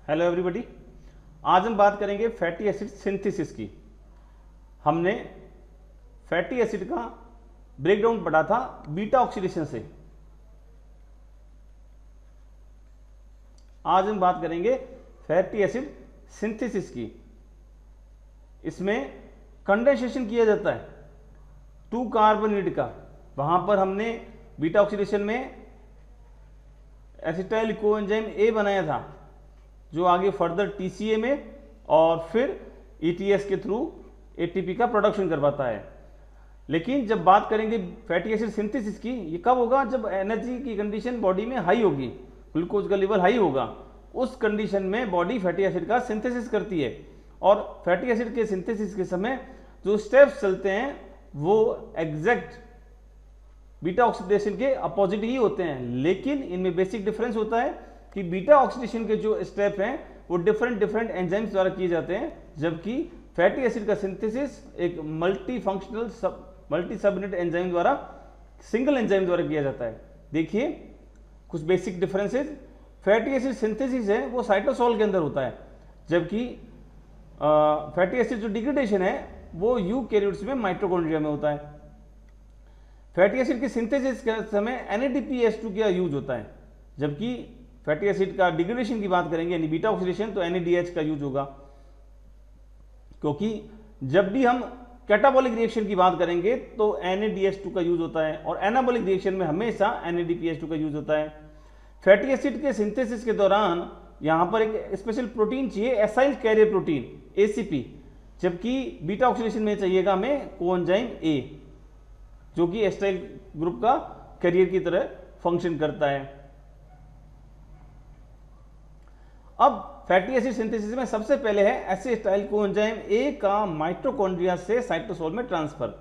Hello everybody. आज हम बात करेंगे फैटी एसिड सिंथेसिस की। हमने फैटी एसिड का ब्रेकडाउन पढ़ा था बीटा ऑक्सीडेशन से। आज हम बात करेंगे फैटी एसिड सिंथेसिस की। इसमें कंडेंसेशन किया जाता है 2 कार्बोनेट का। वहां पर हमने बीटा ऑक्सीडेशन में एसिटाइल कोएंजाइम ए बनाया था, जो आगे फर्दर टीसीए में और फिर ईटीएस के थ्रू एटीपी का प्रोडक्शन करवाता है। लेकिन जब बात करेंगे फैटी एसिड सिंथेसिस की, ये कब होगा? जब एनर्जी की कंडीशन बॉडी में हाई होगी, ग्लूकोज का लेवल हाई होगा। उस कंडीशन में बॉडी फैटी एसिड का सिंथेसिस करती है। और फैटी एसिड के सिंथेसिस के समय जो स्टेप्स चलते हैं वो एग्जैक्ट बीटा ऑक्सीडेशन के अपोजिट ही होते हैं। लेकिन इनमें बेसिक डिफरेंस होता है कि बीटा ऑक्सीडेशन के जो स्टेप हैं वो डिफरेंट एंजाइम्स द्वारा किए जाते हैं, जबकि फैटी एसिड का सिंथेसिस एक मल्टी सबयूनिट एंजाइम द्वारा, सिंगल एंजाइम द्वारा किया जाता है। देखिए कुछ basic differences. Fatty acid synthesis है वो साइटोसोल के अंदर होता है, जबकि फैटी एसिड जो डिग्रेडेशन है वो यूकैरियोट्स में माइटोकॉन्ड्रिया में होता है। फैटी एसिड की सिंथेसिस के समय NADPH2 का यूज होता है, जबकि फैटी एसिड का डिग्रेडेशन की बात करेंगे यानी बीटा ऑक्सीडेशन तो NADH का यूज होगा। क्योंकि जब भी हम कैटाबॉलिक रिएक्शन की बात करेंगे तो NADH2 का यूज होता है और एनाबॉलिक रिएक्शन में हमेशा NADPH2 का यूज होता है। फैटी एसिड के सिंथेसिस के दौरान यहां पर एक स्पेशल प्रोटीन चाहिए, एसाइल कैरियर प्रोटीन ACP, जबकि बीटा ऑक्सीडेशन में चाहिएगा हमें कोएंजाइम A, जो कि एसिटाइल ग्रुप का कैरियर की तरह फंक्शन करता है। अब फैटी एसिड सिंथेसिस में सबसे पहले है एसिटाइल कोएंजाइम A का माइटोकॉन्ड्रिया से साइटोसोल में ट्रांसफर।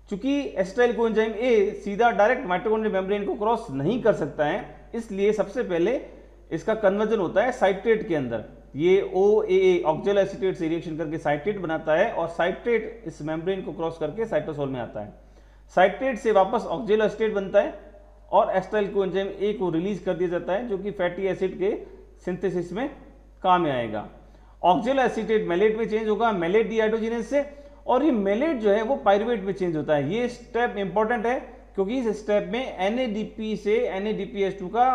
चूंकि एसिटाइल कोएंजाइम A सीधा डायरेक्ट माइटोकॉन्ड्रियल मेम्ब्रेन को क्रॉस नहीं कर सकता है, इसलिए सबसे पहले इसका कन्वर्जन होता है साइट्रेट के अंदर। ये OAA ऑक्जेलो एसीटेट से रिएक्शन करके साइट्रेट बनाता है और साइट्रेट इस मेम्ब्रेन को क्रॉस करके साइटोसोल में आता है। साइट्रेट से वापस ऑक्जेलो एसीटेट बनता है और एसिटाइल कोएंजाइम A को रिलीज कर दिया जाता है, जो कि फैटी एसिड के सिंथेसिस में काम में आएगा। ऑक्जेलो एसीटेट मेलेट में चेंज होगा, मेलेट डिहाइड्रोजिनेज से, और ये मेलेट जो है वो पाइरुवेट में चेंज होता है। ये स्टेप इंपॉर्टेंट है क्योंकि इस स्टेप में NADP से NADPH2 का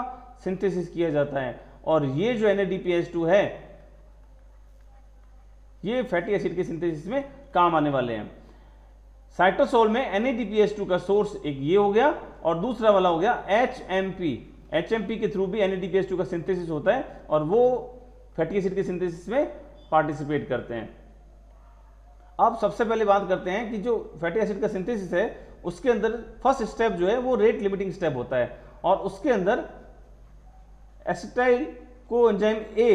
सिंथेसिस किया जाता है, और ये जो NADPH2 है ये फैटी एसिड के सिंथेसिस में काम आने वाले हैं। साइटोसोल में NADPH2 का सोर्स एक ये हो गया और दूसरा वाला हो गया HMP के थ्रू भी NADPH2 का सिंथेसिस होता है और वो फैटी एसिड के सिंथेसिस में पार्टिसिपेट करते हैं। अब सबसे पहले बात करते हैं कि जो फैटी एसिड का सिंथेसिस है उसके अंदर फर्स्ट स्टेप जो है वो रेट लिमिटिंग स्टेप होता है, और उसके अंदर एसिटाइल कोएंजाइम A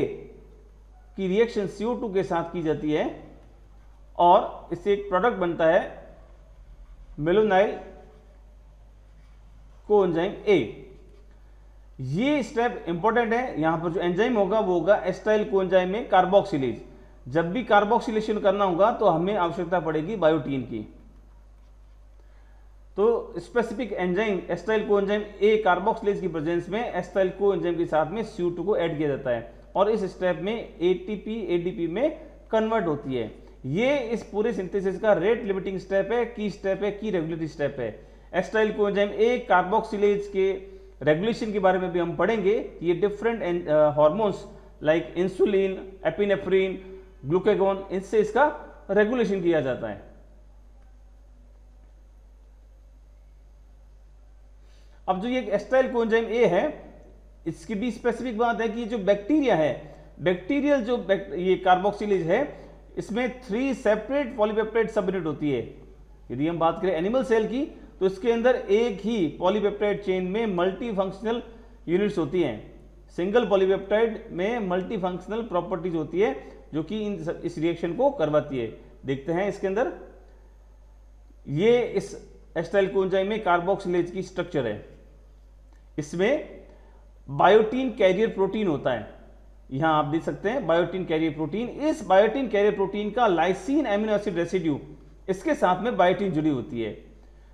की रिएक्शन CO2 के साथ की जाती है और इससे एक प्रोडक्ट बनता है मेलोनाइल कोएंजाइम A। ये स्टेप इंपॉर्टेंट है। यहां पर जो एंजाइम होगा वो होगा एसिटाइल कोएंजाइम में कार्बोक्सिलेज। जब भी कार्बोक्सिलेशन करना होगा तो हमें आवश्यकता पड़ेगी बायोटीन की। तो specific enzyme acetyl coenzyme A carboxylase की प्रेजेंस में एसिटाइल कोएंजाइम के साथ में CO2 को ऐड किया जाता है और इस स्टेप में ATP ADP में कन्वर्ट होती है। ये इस पूरे सिंथेसिस का रेट लिमिटिंग स्टेप है, की स्टेप है, की रेगुलेटरी स्टेप है। एसिटाइल कोएंजाइम A कार्बोक्सिलेज के रेगुलेशन के बारे में भी हम पढ़ेंगे। ये different hormones like insulin, epinephrine, glucagon, इनसे इसका रेगुलेशन किया जाता है। अब जो ये एसिटाइल कोएंजाइम A है, इसकी भी स्पेसिफिक बात है कि जो बैक्टीरिया है, बैक्टीरियल जो ये कार्बोक्सिलेज है, इसमें 3 सेपरेट पॉलीपेप्टाइड सबयूनिट होती है। यदि हम बात करें एनिमल सेल की तो इसके अंदर एक ही पॉलीपेप्टाइड चेन में मल्टी फंक्शनल यूनिट्स होती हैं। सिंगल पॉलीपेप्टाइड में मल्टी फंक्शनल प्रॉपर्टीज होती है जो कि इस रिएक्शन को करवाती है। देखते हैं इसके अंदर, ये इस एसिटाइल कोएंजाइम में कार्बोक्सिलेज की स्ट्रक्चर है। इसमें बायोटीन कैरियर प्रोटीन होता है, यहां आप देख सकते हैं बायोटीन कैरियर प्रोटीन। इस बायोटीन कैरियर प्रोटीन का लाइसिन एमिनो एसिड रेसिड्यू, इसके साथ में बायोटीन जुड़ी होती है।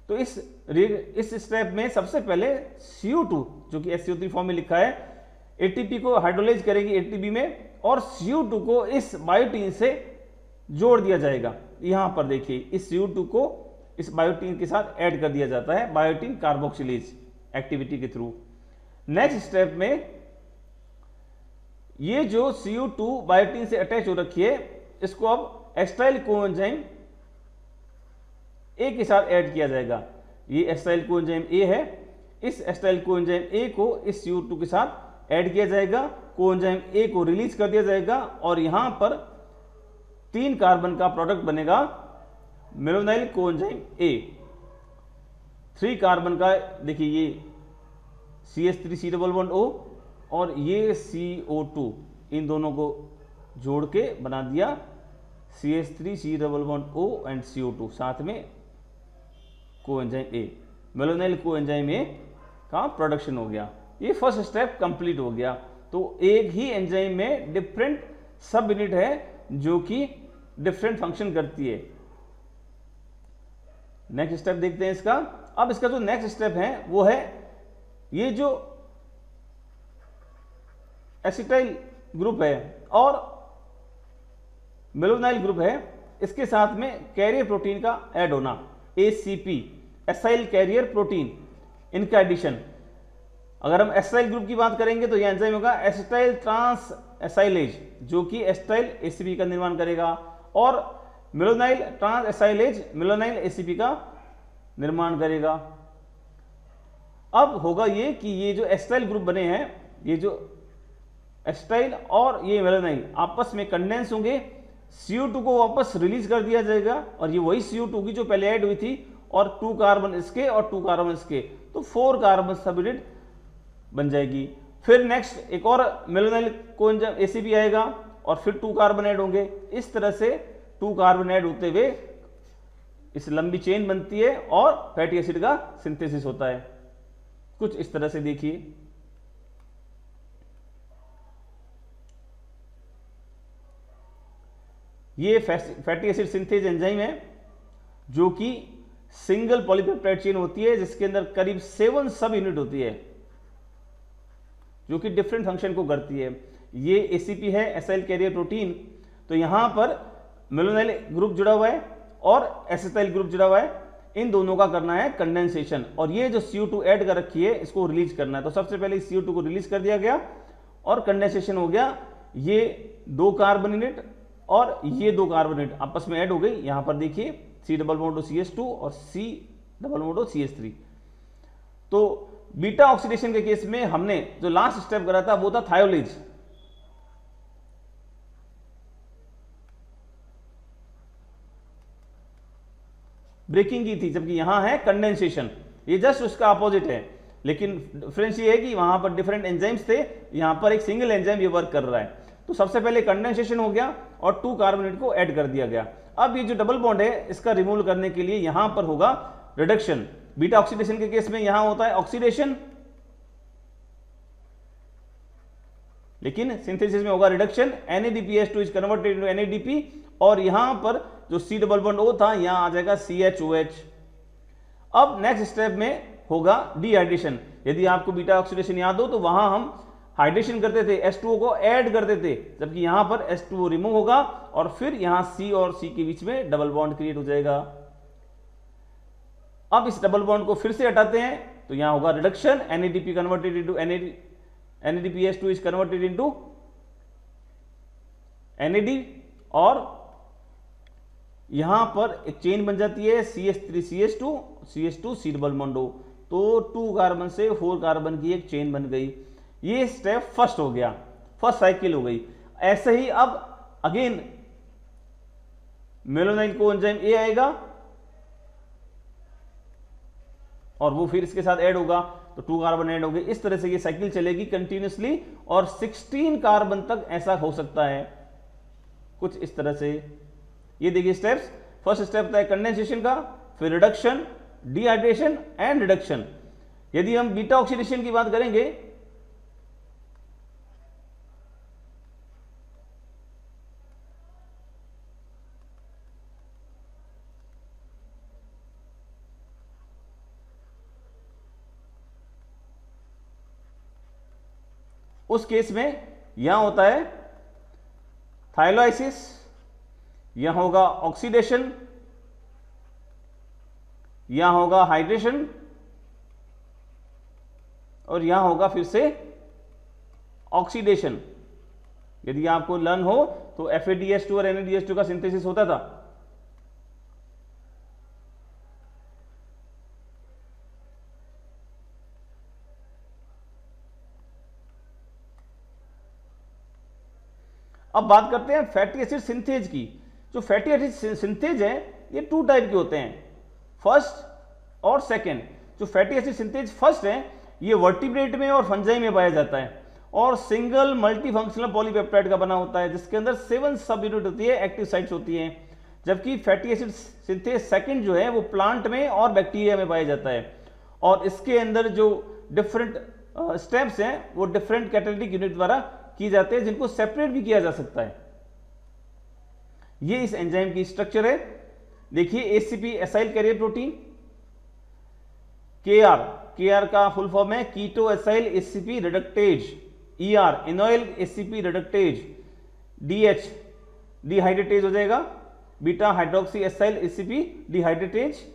तो इस स्टेप में सबसे पहले CO2 जो कि SCO3 फॉर्म में लिखा है, एटीपी को हाइड्रोलाइज करेगी एटीपी में और CO2 को इस बायोटीन से जोड़ दिया जाएगा। यहां पर देखिए इस CO2 को इस बायोटीन के साथ ऐड कर दिया जाता है बायोटीन कार्बोक्सिलेज एक्टिविटी के थ्रू। नेक्स्ट स्टेप में ये जो CO2 बायोटीन से अटैच हो रखी है इसको अब एस्टाइल कोएंजाइम ए के साथ ऐड किया जाएगा। ये एस्टाइल कोएंजाइम ए है, इस एस्टाइल कोएंजाइम ए को इस CO2 के साथ ऐड किया जाएगा, कोएंजाइम ए को रिलीज कर दिया जाएगा और यहां पर 3 कार्बन का प्रोडक्ट बनेगा मेलोनाइल कोएंजाइम ए। 3 कार्बन का देखिए ये CH3 COO और ये CO2 इन दोनों को जोड़ के बना दिया CH3 COO एंड CO2 साथ में कोएंजाइम ए, मेलोनाइल कोएंजाइम ए का प्रोडक्शन हो गया। ये फर्स्ट स्टेप कंप्लीट हो गया। तो एक ही एंजाइम में डिफरेंट सब यूनिट है जो कि डिफरेंट फंक्शन करती है। नेक्स्ट स्टेप देखते हैं इसका। अब इसका जो नेक्स्ट स्टेप है वो है ये जो एसिटाइल ग्रुप है और मेलोनाइल ग्रुप है इसके साथ में कैरियर प्रोटीन का ऐड होना, ACP एसाइल कैरियर प्रोटीन, इनका एडिशन। अगर हम एसाइल ग्रुप की बात करेंगे तो यह एंजाइम होगा एसिटाइल ट्रांस एसाइलेज जो कि एसिटाइल ACP का निर्माण करेगा और मेलोनाइल ट्रांस एसाइलेज मेलोनाइल ACP का निर्माण करेगा। अब होगा ये कि ये जो एसिटाइल ग्रुप बने हैं, ये जो एसिटाइल और ये मेलोनाइल आपस में कंडेंस होंगे, CO2 को वापस रिलीज कर दिया जाएगा और ये वही CO2 की जो पहले ऐड हुई थी और 2 कार्बन इसके और 2 कार्बन इसके, तो 4 कार्बन सब यूनिट बन जाएगी। फिर नेक्स्ट एक और मेलोनाइल कोएंजाइम ACP आएगा और फिर 2 कार्बन ऐड होंगे। इस तरह से 2 कार्बन ऐड होते हुए इस लंबी चेन बनती है और फैटी एसिड का सिंथेसिस होता है। कुछ इस तरह से देखिए, ये फैटी एसिड सिंथेज एंजाइम है जो कि सिंगल पॉलीपेप्टाइड चेन होती है जिसके अंदर करीब 7 सब यूनिट होती है जो कि डिफरेंट फंक्शन को करती है। ये ACP है एसाइल कैरियर प्रोटीन, तो यहां पर मेलोनाइल ग्रुप जुड़ा हुआ है और एसिटाइल ग्रुप जुड़ा हुआ है, इन दोनों का करना है कंडेंसेशन और ये जो CO2 ऐड कर रखी है इसको रिलीज करना है। तो सबसे पहले CO2 को रिलीज कर दिया गया और कंडेंसेशन हो गया। ये 2 कार्बन यूनिट और ये 2 कार्बन यूनिट आपस में ऐड हो गई। यहां पर देखिए C+H2 और C+CH3। तो बीटा ऑक्सीडेशन के केस में हमने जो लास्ट स्टेप करा था वो था थायोलेज। ब्रेकिंग की थी, जबकि यहां है कंडेंसेशन। ये जस्ट उसका अपोजिट है, लेकिन डिफरेंस ये है कि वहां पर डिफरेंट एंजाइम्स थे, यहां पर एक सिंगल एंजाइम ये वर्क कर रहा है। तो सबसे पहले कंडेंसेशन हो गया और 2 कार्बोनेट को ऐड कर दिया गया। अब ये जो डबल बॉन्ड है इसका रिमूव करने के लिए यहां पर होगा रिडक्शन। बीटा ऑक्सीडेशन के केस में यहां होता है ऑक्सीडेशन, लेकिन सिंथेसिस में होगा reduction. NADPH2 is converted into NADP और यहां पर जो C+O था यहां आ जाएगा CHOH। अब नेक्स्ट स्टेप में होगा डिहाइड्रेशन। यदि आपको बीटा ऑक्सीडेशन याद हो तो वहां हम हाइड्रेशन करते थे, H2O को ऐड करते थे, जबकि यहां पर H2O रिमूव होगा और फिर यहां C और C के बीच में डबल बॉन्ड क्रिएट हो जाएगा। अब इस डबल बॉन्ड को फिर से हटाते हैं तो यहां होगा reduction. NADP converted into NADPH2 is converted into NAD और यहां पर एक चेन बन जाती है CH3CH2 CH2 C+O। तो 2 कार्बन से 4 कार्बन की एक चेन बन गई। ये स्टेप फर्स्ट हो गया, फर्स्ट साइकिल हो गई। ऐसे ही अब अगेन मेलोनाइल कोएंजाइम ए आएगा और वो फिर इसके साथ ऐड होगा तो 2 कार्बन ऐड हो गए। इस तरह से ये साइकिल चलेगी कंटिन्यूसली और 16 कार्बन तक ऐसा हो सकता है। कुछ इस तरह से ये देखिए स्टेप्स। फर्स्ट स्टेप था कंडेंसेशन का, फिर रिडक्शन, डिहाइड्रेशन एंड रिडक्शन। यदि हम बीटा ऑक्सीडेशन की बात करेंगे उस केस में यहां होता है थाइलाइसिस, यहां होगा ऑक्सीडेशन, यहां होगा हाइड्रेशन और यहां होगा फिर से ऑक्सीडेशन। यदि आपको लर्न हो तो FADH2 और NADH2 का सिंथेसिस होता था। अब बात करते हैं फैटी एसिड सिंथेज की। जो फैटी एसिड सिंथेज है ये 2 टाइप के होते हैं, फर्स्ट और सेकेंड। जो फैटी एसिड सिंथेज फर्स्ट है ये वर्टिब्रेट में और फंजाई में पाया जाता है और सिंगल मल्टी फंक्शनल पॉलीपेप्टाइड का बना होता है, जिसके अंदर 7 सब यूनिट होती है, एक्टिव साइट्स होती हैं। जबकि फैटी एसिड सिंथेज सेकंड जो है वो प्लांट में और बैक्टीरिया में पाया जाता है और इसके अंदर जो डिफरेंट स्टेप्स हैं वो डिफरेंट कैटालिटिक यूनिट द्वारा की जाते हैं, जिनको सेपरेट भी किया जा सकता है। ये इस एंजाइम की स्ट्रक्चर है। देखिए ACP acyl carrier protein, KR का फुल फॉर्म है keto acyl ACP reductase, ER enoyl ACP reductase, DH dehydratase हो जाएगा, beta hydroxy acyl ACP dehydratase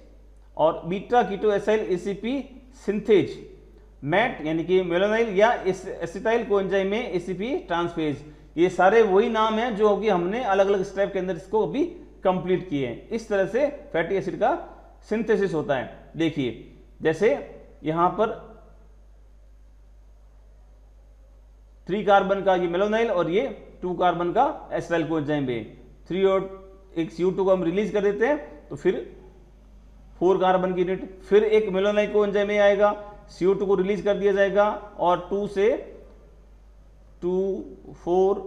और beta keto acyl ACP synthase, MAT यानी कि मेलोनाइल या एसिटाइल कोएंजाइम में ACP transferase. ये सारे वही नाम हैं जो कि हमने अलग अलग स्टेप के अंदर इसको अभी कंप्लीट किए हैं। इस तरह से फैटी एसिड का सिंथेसिस होता है। देखिए जैसे यहां पर 3 कार्बन का ये मेलोनाइल और ये 2 कार्बन का एसिटाइल कोएंजाइम है। 3 और एक CO2 को हम रिलीज कर देते हैं तो फिर 4 कार्बन की यूनिट, फिर एक मेलोनाइल कोएंजाइम में आएगा, CO2 को रिलीज कर दिया जाएगा और 2 से 2 4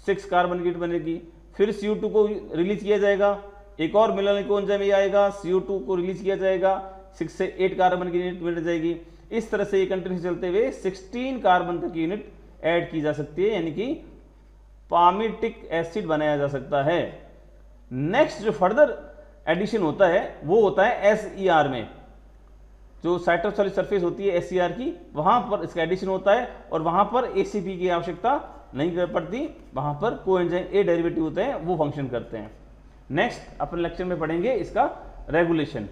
6 कार्बन की यूनिट बनेगी, फिर CO2 को रिलीज किया जाएगा, एक और मेलोनाइल कोएंजाइम में आएगा, CO2 को रिलीज किया जाएगा, 6 से 8 कार्बन की यूनिट मिल जाएगी। इस तरह से ये कंटिन्यू चलते हुए 16 कार्बन तक की यूनिट ऐड की जा सकती है, यानी कि पामिटिक एसिड बनाया जा सकता है। नेक्स्ट जो फर्दर एडिशन होता है वो होता है SER में। जो साइटोसॉलिड सरफेस होती है SER की, वहां पर इसका एडिशन होता है और वहां पर ACP की आवश्यकता नहीं पड़ती, वहां पर कोएंजाइम A डेरिवेटिव होते हैं वो फंक्शन करते हैं। नेक्स्ट अपने लेक्चर में पढ़ेंगे इसका रेगुलेशन।